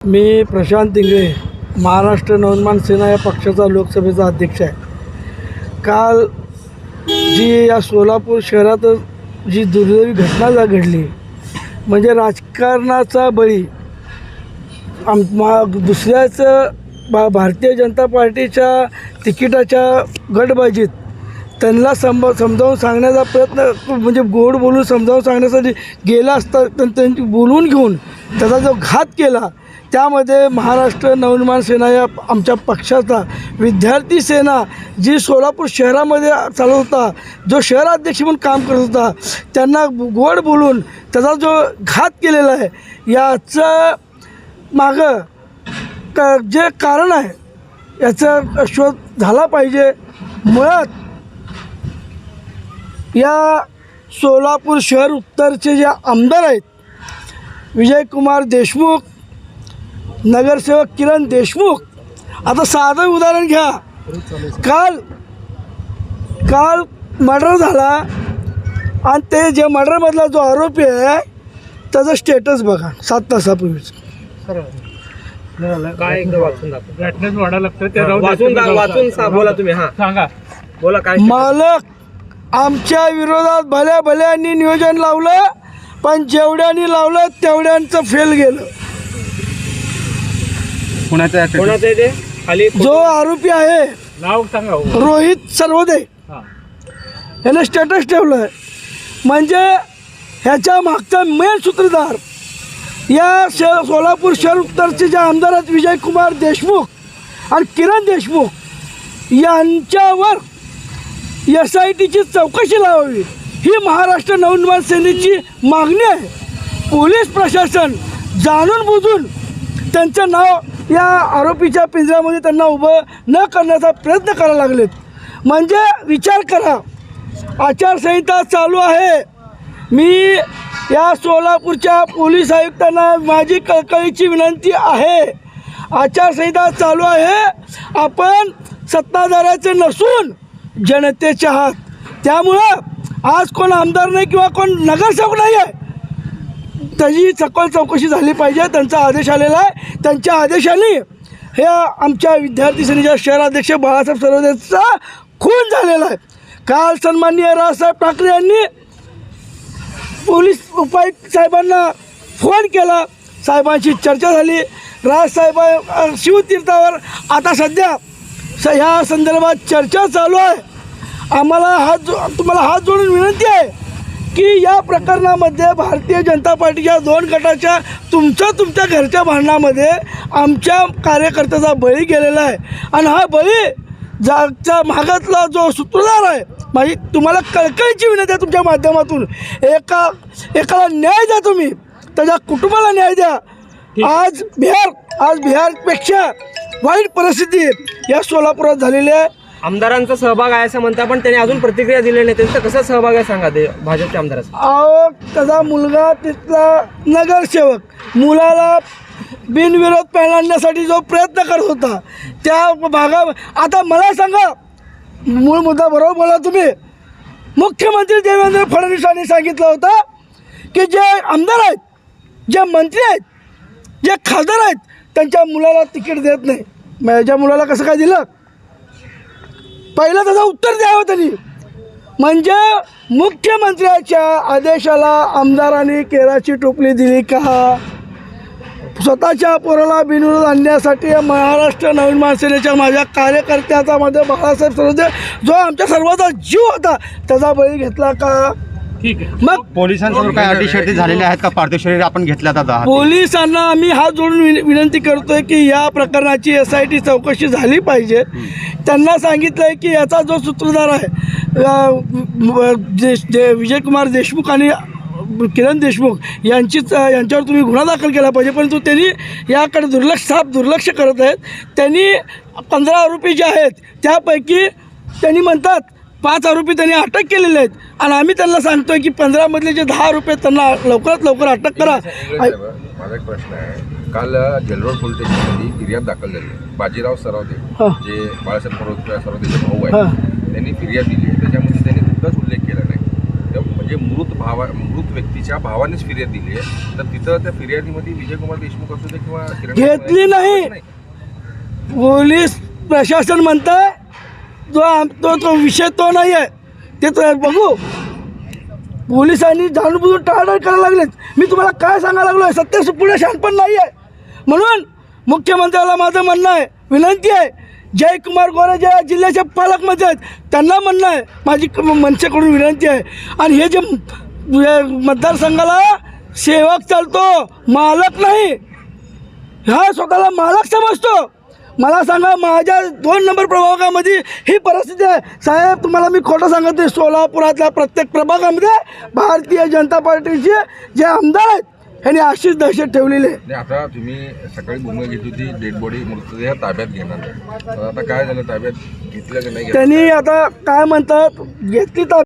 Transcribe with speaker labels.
Speaker 1: मी प्रशांत इंगळे, महाराष्ट्र नवनिर्माण सेना या पक्षाचा लोकसभेचा अध्यक्ष आहे. काल जी या सोलापूर शहरात जी दुर्दैवी घटना घडली, म्हणजे राजकारणाचा बळी दुसऱ्याचं भारतीय जनता पार्टीच्या तिकिटाच्या गटबाजीत त्यांना समजावून सांगण्याचा प्रयत्न, म्हणजे गोड बोलून समजावून सांगण्यासाठी गेला असता त्यांनी बोलवून घेऊन त्याचा जो घात केला, त्यामध्ये महाराष्ट्र नवनिर्माण सेना या आमच्या पक्षाचा विद्यार्थी सेना जी सोलापूर शहरामध्ये चालत होता, जो शहराध्यक्ष म्हणून काम करत होता, त्यांना गोड बोलून त्याचा जो घात केलेला आहे, याचं मागं जे कारण आहे याचा शोध झाला पाहिजे. मुळात या सोलापूर शहर उत्तरचे जे आमदार आहेत, विजयकुमार देशमुख, नगरसेवक किरण देशमुख, आता साधं उदाहरण घ्या. काल मर्डर झाला आणि ते जे मर्डरमधला जो आरोपी आहे त्याचं स्टेटस बघा 7 तासापूर्वीच.
Speaker 2: काय बोला तुम्ही, हां सांगा, बोला काय.
Speaker 1: मालक आमच्या विरोधात भल्या भल्यांनी नियोजन लावलं, पण जेवढ्यांनी लावलं तेवढ्यांचं फेल गेलं.
Speaker 2: कोणाचं ते खाली
Speaker 1: जो आरोपी आहे
Speaker 2: नाव सांगा.
Speaker 1: रोहित सर्वोदय याने स्टेटस ठेवलं आहे. म्हणजे ह्याच्या मागचा मेन सूत्रधार या सोलापूर शहर उत्तरचे जे आमदार आहेत, विजयकुमार देशमुख आणि किरण देशमुख, यांच्यावर SITची चौकशी लावावी ही महाराष्ट्र नवनिर्माण सेनेची मागणी आहे. पोलीस प्रशासन जाणून बुजून त्यांचं नाव या आरोपीच्या पिंजऱ्यामध्ये त्यांना उभं न करण्याचा प्रयत्न करायला लागलेत. म्हणजे विचार करा, आचारसंहिता चालू आहे. मी या सोलापूरच्या पोलीस आयुक्तांना माझी कळकळीची विनंती आहे, आचारसंहिता चालू आहे, आपण सत्ताधाऱ्याचे नसून जनतेचे आहात. त्यामुळं आज कोण आमदार नाही किंवा कोण नगरसेवक नाही आहे, त्याची सखोल चौकशी झाली पाहिजे. त्यांचा आदेश आलेला आहे. त्यांच्या आदेशाने हे आमच्या विद्यार्थी सेनेच्या शहराध्यक्ष बाळासाहेब सर्वोदयचा खून झालेला आहे. काल सन्माननीय राजसाहेब ठाकरे यांनी पोलीस उपायुक्त साहेबांना फोन केला, साहेबांची चर्चा झाली. राजसाहेब शिवतीर्थावर आता सध्या ह्या संदर्भात चर्चा चालू आहे. आम्हाला तुम्हाला हात जोडून विनंती आहे की या प्रकरणामध्ये भारतीय जनता पार्टीच्या 2 गटाच्या तुमच्या घरच्या भांडणामध्ये आमच्या कार्यकर्त्याचा बळी गेलेला आहे. आणि हा बळी जागच्या मागातला जो सूत्रधार आहे, माझी तुम्हाला कळकळीची विनंती आहे, तुमच्या माध्यमातून एकाला न्याय द्या, तुम्ही त्याच्या कुटुंबाला न्याय द्या. आज बिहारपेक्षा वाईट परिस्थिती या सोलापुरात झालेली आहे.
Speaker 2: आमदारांचा सहभाग आहे असं म्हणता, पण त्यांनी अजून प्रतिक्रिया दिली नाही. त्यांचा कसा सहभाग आहे सांगा ते भाजपच्या आमदाराचा.
Speaker 1: अहो, त्याचा मुलगा तिथला नगरसेवक मुलाला बिनविरोध पेलांडण्यासाठी जो प्रयत्न करत होता त्या भागा. आता मला सांगा, मूळ मुद्दा बरोबर बोला तुम्ही. मुख्यमंत्री देवेंद्र फडणवीसांनी सांगितलं होतं की जे आमदार आहेत, जे मंत्री आहेत, जे खासदार आहेत, त्यांच्या मुलाला तिकीट देत नाही. माझ्या मुलाला कसं काय दिलं, पहिलं त्याचं उत्तर द्यावं त्यांनी. म्हणजे मुख्यमंत्र्याच्या आदेशाला आमदारांनी केराची टोपली दिली का? स्वतःच्या पोराला बिनविरोध आणण्यासाठी महाराष्ट्र नवनिर्माण सेनेच्या माझ्या कार्यकर्त्याचा, माझ्या बाळासाहेब सर्वोदय जो आमच्या सर्वांचा जीव होता, त्याचा बळी घेतला का?
Speaker 2: ठीक आहे.
Speaker 1: मग
Speaker 3: पोलिसांसमोर काय अटी झालेल्या आहेत का? पार्थिव शरीर आपण घेतल्यात आता.
Speaker 1: पोलिसांना आम्ही हात जोडून विनंती करतोय की या प्रकरणाची SIT चौकशी झाली पाहिजे. त्यांना सांगितलं आहे की याचा जो सूत्रधार आहे विजयकुमार देशमुख आणि किरण देशमुख यांच्यावर तुम्ही गुन्हा दाखल केला पाहिजे, परंतु त्यांनी याकडे दुर्लक्ष करत आहेत. त्यांनी 15 आरोपी जे आहेत त्यापैकी त्यांनी म्हणतात 5 आरोपी त्यांनी अटक केलेले आहेत. आणि आम्ही त्यांना सांगतोय की 15 मधले जे 10 आरोपी आहेत त्यांना लवकरात लवकर अटक करा.
Speaker 4: माझा एक प्रश्न आहे, काल जेलरोड पोलीस स्टेशनमध्ये फिर्याद दाखल झाली. बाजीराव सरावदे जे बाळासाहेब सर्वोदयचे भाऊ आहेत, त्यांनी फिर्याद दिली. त्याच्यामध्ये त्यांनी कुठलाच उल्लेख केला नाही. म्हणजे मृत व्यक्तीच्या भावानेच फिर्याद दिली आहे, तर तिथं त्या फिर्यादीमध्ये विजयकुमार देशमुख असू दे किंवा किरण
Speaker 1: घेतली नाही. पोलीस प्रशासन म्हणताय तो विषय तो नाही आहे ते तर बघू. पोलिसांनी जाणून टाळाटाळ करायला लागलेत. मी तुम्हाला काय सांगायला लागलो आहे, सत्य पुढे शहाणपण नाही आहे. म्हणून मुख्यमंत्र्याला माझं म्हणणं आहे, विनंती आहे, जयकुमार गोरे जे जिल्ह्याचे पालकमंत्री आहेत त्यांना म्हणणं आहे, माझी मनसेकडून विनंती आहे. आणि हे जे मतदारसंघाला सेवक चालतो, मालक नाही, हा स्वतःला मालक समजतो. मला सांगा, माझ्या 2 नंबर प्रभागामध्ये ही परिस्थिती आहे. साहेब तुम्हाला मी खोटं सांगत नाही, सोलापुरातल्या प्रत्येक प्रभागामध्ये भारतीय जनता पार्टीचे जे आमदार आहेत ह्यांनी अशीच दहशत ठेवलेली आहे.
Speaker 4: नाही, आता तुम्ही सकाळी भूमिका घेतली होती डेड बॉडी मृतदेह ताब्यात घेणार नाही, तर आता काय झालं, ताब्यात घेतलं की नाही घेतलं?
Speaker 1: त्यांनी आता काय म्हणतात, घेतली तर